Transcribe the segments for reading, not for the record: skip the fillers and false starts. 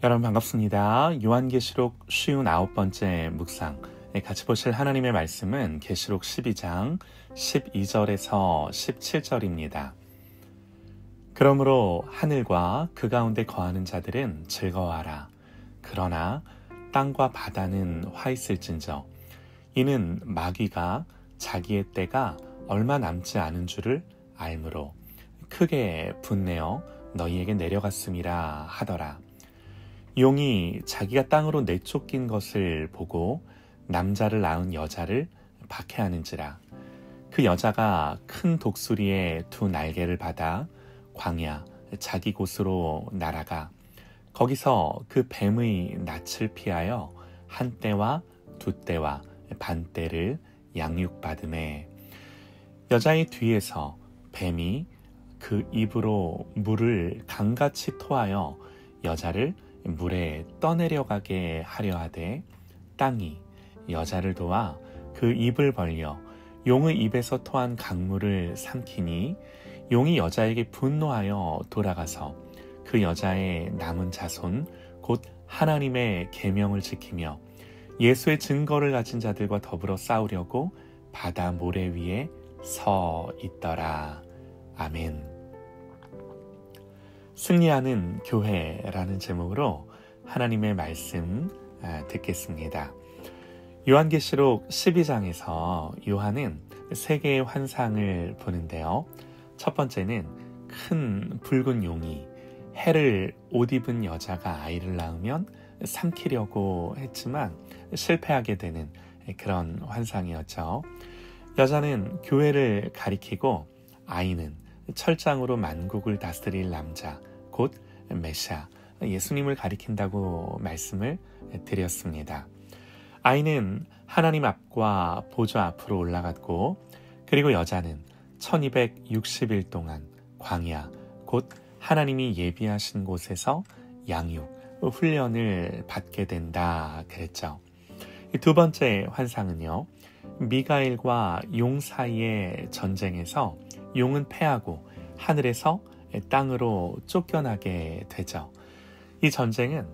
여러분 반갑습니다. 요한계시록 59번째 묵상 같이 보실 하나님의 말씀은 계시록 12장 12절에서 17절입니다. 그러므로 하늘과 그 가운데 거하는 자들은 즐거워하라. 그러나 땅과 바다는 화 있을진저 이는 마귀가 자기의 때가 얼마 남지 않은 줄을 알므로 크게 분내어 너희에게 내려갔음이라 하더라. 용이 자기가 땅으로 내쫓긴 것을 보고 남자를 낳은 여자를 박해하는지라. 그 여자가 큰 독수리의 두 날개를 받아 광야 자기 곳으로 날아가 거기서 그 뱀의 낯을 피하여 한 때와 두 때와 반 때를 양육받음에 여자의 뒤에서 뱀이 그 입으로 물을 강같이 토하여 여자를 물에 떠내려가게 하려 하되 땅이 여자를 도와 그 입을 벌려 용의 입에서 토한 강물을 삼키니 용이 여자에게 분노하여 돌아가서 그 여자의 남은 자손 곧 하나님의 계명을 지키며 예수의 증거를 가진 자들과 더불어 싸우려고 바다 모래 위에 서 있더라. 아멘. 승리하는 교회라는 제목으로 하나님의 말씀 듣겠습니다. 요한계시록 12장에서 요한은 세 개의 환상을 보는데요. 첫 번째는 큰 붉은 용이 해를 옷 입은 여자가 아이를 낳으면 삼키려고 했지만 실패하게 되는 그런 환상이었죠. 여자는 교회를 가리키고 아이는 철장으로 만국을 다스릴 남자, 곧 메시아, 예수님을 가리킨다고 말씀을 드렸습니다. 아이는 하나님 앞과 보좌 앞으로 올라갔고, 그리고 여자는 1260일 동안 광야, 곧 하나님이 예비하신 곳에서 양육, 훈련을 받게 된다 그랬죠. 두 번째 환상은요, 미가엘과 용 사이의 전쟁에서 용은 패하고 하늘에서 땅으로 쫓겨나게 되죠. 이 전쟁은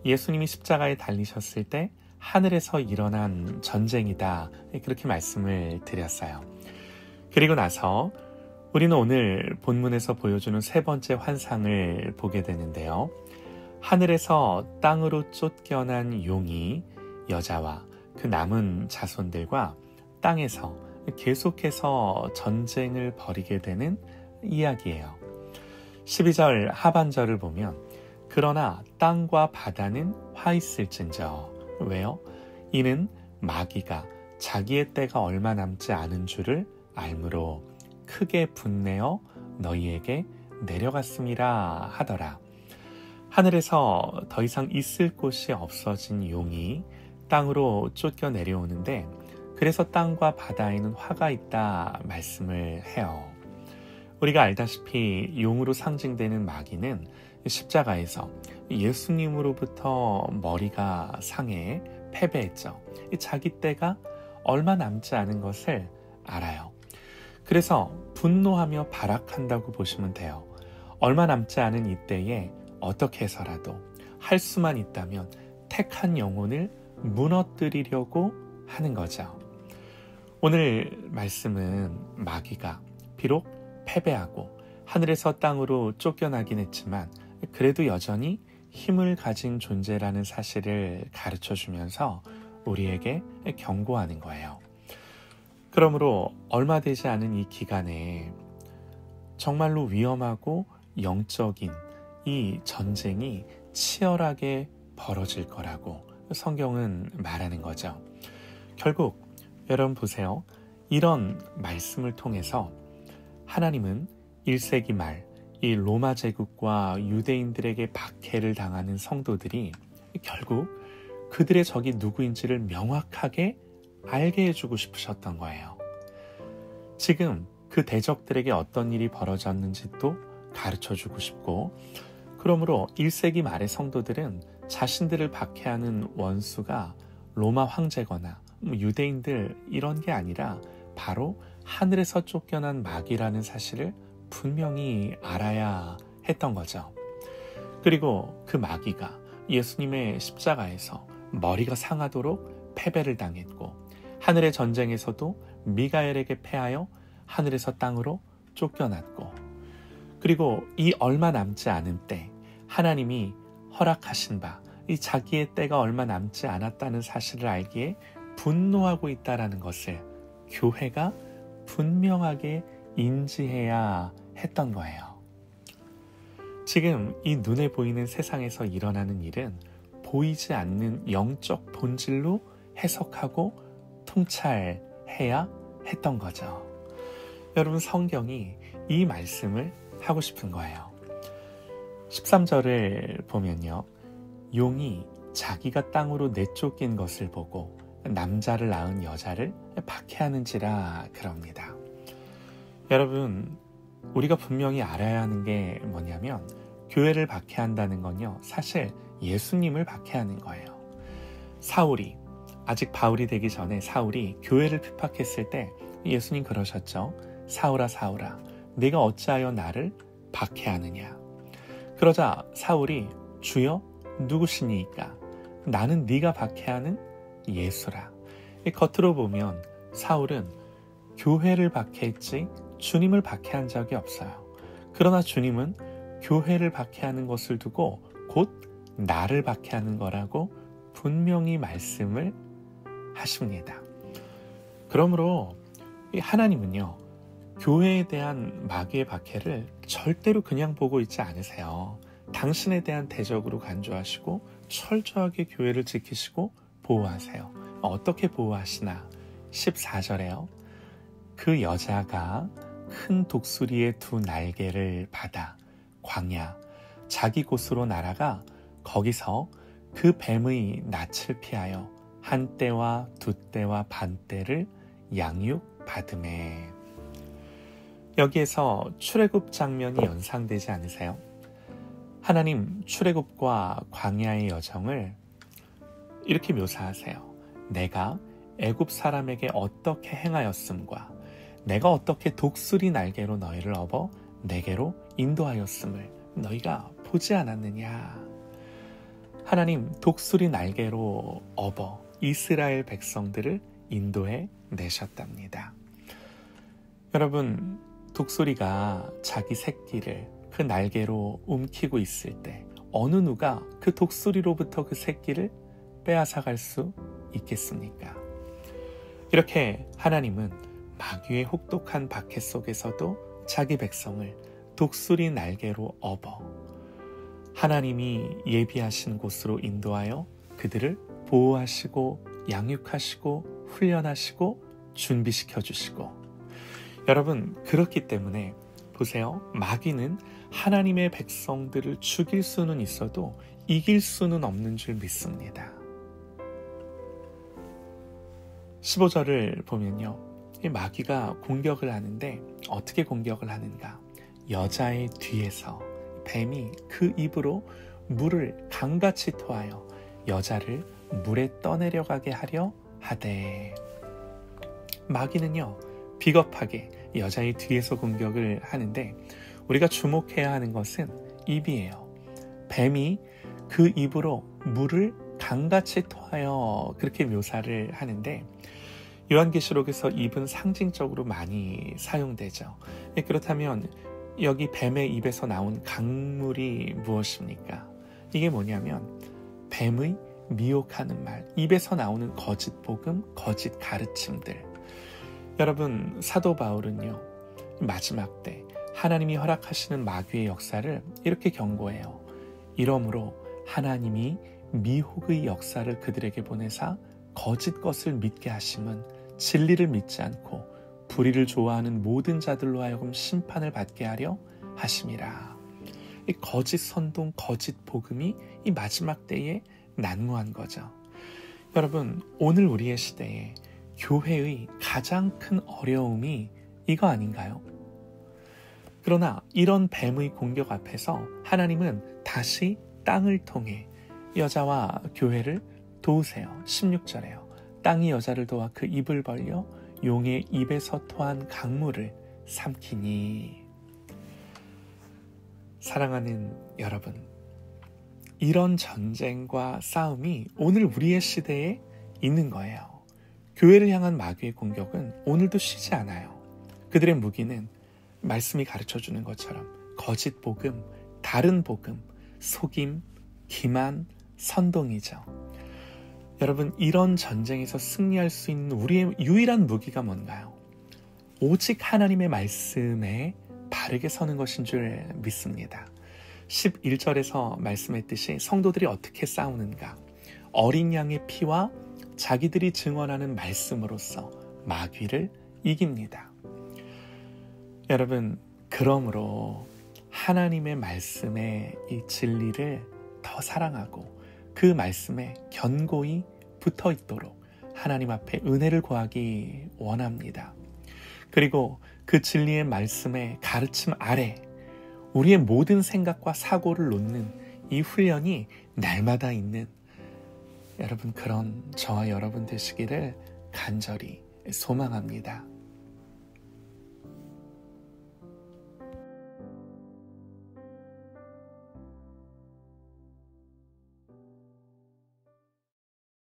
예수님이 십자가에 달리셨을 때 하늘에서 일어난 전쟁이다. 그렇게 말씀을 드렸어요. 그리고 나서 우리는 오늘 본문에서 보여주는 세 번째 환상을 보게 되는데요. 하늘에서 땅으로 쫓겨난 용이 여자와 그 남은 자손들과 땅에서 계속해서 전쟁을 벌이게 되는 이야기예요. 12절 하반절을 보면 그러나 땅과 바다는 화 있을진저. 왜요? 이는 마귀가 자기의 때가 얼마 남지 않은 줄을 알므로 크게 분내어 너희에게 내려갔음이라 하더라. 하늘에서 더 이상 있을 곳이 없어진 용이 땅으로 쫓겨 내려오는데 그래서 땅과 바다에는 화가 있다 말씀을 해요. 우리가 알다시피 용으로 상징되는 마귀는 십자가에서 예수님으로부터 머리가 상해 패배했죠. 자기 때가 얼마 남지 않은 것을 알아요. 그래서 분노하며 발악한다고 보시면 돼요. 얼마 남지 않은 이때에 어떻게 해서라도 할 수만 있다면 택한 영혼을 무너뜨리려고 하는 거죠. 오늘 말씀은 마귀가 비록 패배하고 하늘에서 땅으로 쫓겨나긴 했지만 그래도 여전히 힘을 가진 존재라는 사실을 가르쳐주면서 우리에게 경고하는 거예요. 그러므로 얼마 되지 않은 이 기간에 정말로 위험하고 영적인 이 전쟁이 치열하게 벌어질 거라고 성경은 말하는 거죠. 결국 여러분 보세요. 이런 말씀을 통해서 하나님은 1세기 말 이 로마 제국과 유대인들에게 박해를 당하는 성도들이 결국 그들의 적이 누구인지를 명확하게 알게 해주고 싶으셨던 거예요. 지금 그 대적들에게 어떤 일이 벌어졌는지도 가르쳐주고 싶고, 그러므로 1세기 말의 성도들은 자신들을 박해하는 원수가 로마 황제거나 유대인들 이런 게 아니라 바로 하늘에서 쫓겨난 마귀라는 사실을 분명히 알아야 했던 거죠. 그리고 그 마귀가 예수님의 십자가에서 머리가 상하도록 패배를 당했고 하늘의 전쟁에서도 미가엘에게 패하여 하늘에서 땅으로 쫓겨났고 그리고 이 얼마 남지 않은 때 하나님이 허락하신 바 이 자기의 때가 얼마 남지 않았다는 사실을 알기에 분노하고 있다는 것을 교회가 분명하게 인지해야 했던 거예요. 지금 이 눈에 보이는 세상에서 일어나는 일은 보이지 않는 영적 본질로 해석하고 통찰해야 했던 거죠. 여러분, 성경이 이 말씀을 하고 싶은 거예요. 13절을 보면요. 용이 자기가 땅으로 내쫓긴 것을 보고 남자를 낳은 여자를 박해하는지라 그럽니다. 여러분, 우리가 분명히 알아야 하는 게 뭐냐면 교회를 박해한다는 건요, 사실 예수님을 박해하는 거예요. 사울이, 아직 바울이 되기 전에 사울이 교회를 핍박했을 때 예수님 그러셨죠. 사울아 사울아, 네가 어찌하여 나를 박해하느냐. 그러자 사울이 주여 누구시니까? 나는 네가 박해하는 예수라. 겉으로 보면 사울은 교회를 박해했지 주님을 박해한 적이 없어요. 그러나 주님은 교회를 박해하는 것을 두고 곧 나를 박해하는 거라고 분명히 말씀을 하십니다. 그러므로 하나님은요, 교회에 대한 마귀의 박해를 절대로 그냥 보고 있지 않으세요. 당신에 대한 대적으로 간주하시고 철저하게 교회를 지키시고 보호하세요. 어떻게 보호하시나? 14절에요. 그 여자가 큰 독수리의 두 날개를 받아 광야 자기 곳으로 날아가 거기서 그 뱀의 낯을 피하여 한 때와 두 때와 반 때를 양육받음에. 여기에서 출애굽 장면이 연상되지 않으세요? 하나님 출애굽과 광야의 여정을 이렇게 묘사하세요. 내가 애굽 사람에게 어떻게 행하였음과 내가 어떻게 독수리 날개로 너희를 업어 내게로 인도하였음을 너희가 보지 않았느냐. 하나님 독수리 날개로 업어 이스라엘 백성들을 인도해 내셨답니다. 여러분, 독수리가 자기 새끼를 그 날개로 움키고 있을 때 어느 누가 그 독수리로부터 그 새끼를 빼앗아갈 수 있겠습니까? 이렇게 하나님은 마귀의 혹독한 박해 속에서도 자기 백성을 독수리 날개로 업어 하나님이 예비하신 곳으로 인도하여 그들을 보호하시고 양육하시고 훈련하시고 준비시켜 주시고, 여러분, 그렇기 때문에 보세요. 마귀는 하나님의 백성들을 죽일 수는 있어도 이길 수는 없는 줄 믿습니다. 15절을 보면요, 이 마귀가 공격을 하는데 어떻게 공격을 하는가? 여자의 뒤에서 뱀이 그 입으로 물을 강같이 토하여 여자를 물에 떠내려가게 하려 하되. 마귀는요, 비겁하게 여자의 뒤에서 공격을 하는데 우리가 주목해야 하는 것은 입이에요. 뱀이 그 입으로 물을 강같이 토하여 그렇게 묘사를 하는데 요한계시록에서 입은 상징적으로 많이 사용되죠. 그렇다면 여기 뱀의 입에서 나온 강물이 무엇입니까? 이게 뭐냐면 뱀의 미혹하는 말, 입에서 나오는 거짓 복음, 거짓 가르침들. 여러분, 사도 바울은요, 마지막 때 하나님이 허락하시는 마귀의 역사를 이렇게 경고해요. 이러므로 하나님이 미혹의 역사를 그들에게 보내사 거짓 것을 믿게 하심은 진리를 믿지 않고 불의를 좋아하는 모든 자들로 하여금 심판을 받게 하려 하심이라. 이 거짓 선동, 거짓 복음이 이 마지막 때에 난무한 거죠. 여러분, 오늘 우리의 시대에 교회의 가장 큰 어려움이 이거 아닌가요? 그러나 이런 뱀의 공격 앞에서 하나님은 다시 땅을 통해 여자와 교회를 도우세요. 16절에요. 땅이 여자를 도와 그 입을 벌려 용의 입에서 토한 강물을 삼키니. 사랑하는 여러분, 이런 전쟁과 싸움이 오늘 우리의 시대에 있는 거예요. 교회를 향한 마귀의 공격은 오늘도 쉬지 않아요. 그들의 무기는 말씀이 가르쳐주는 것처럼 거짓 복음, 다른 복음, 속임, 기만, 선동이죠. 여러분, 이런 전쟁에서 승리할 수 있는 우리의 유일한 무기가 뭔가요? 오직 하나님의 말씀에 바르게 서는 것인 줄 믿습니다. 11절에서 말씀했듯이 성도들이 어떻게 싸우는가? 어린 양의 피와 자기들이 증언하는 말씀으로써 마귀를 이깁니다. 여러분, 그러므로 하나님의 말씀의 이 진리를 더 사랑하고 그 말씀에 견고히 붙어 있도록 하나님 앞에 은혜를 구하기 원합니다. 그리고 그 진리의 말씀의 가르침 아래 우리의 모든 생각과 사고를 놓는 이 훈련이 날마다 있는 여러분, 그런 저와 여러분 되시기를 간절히 소망합니다.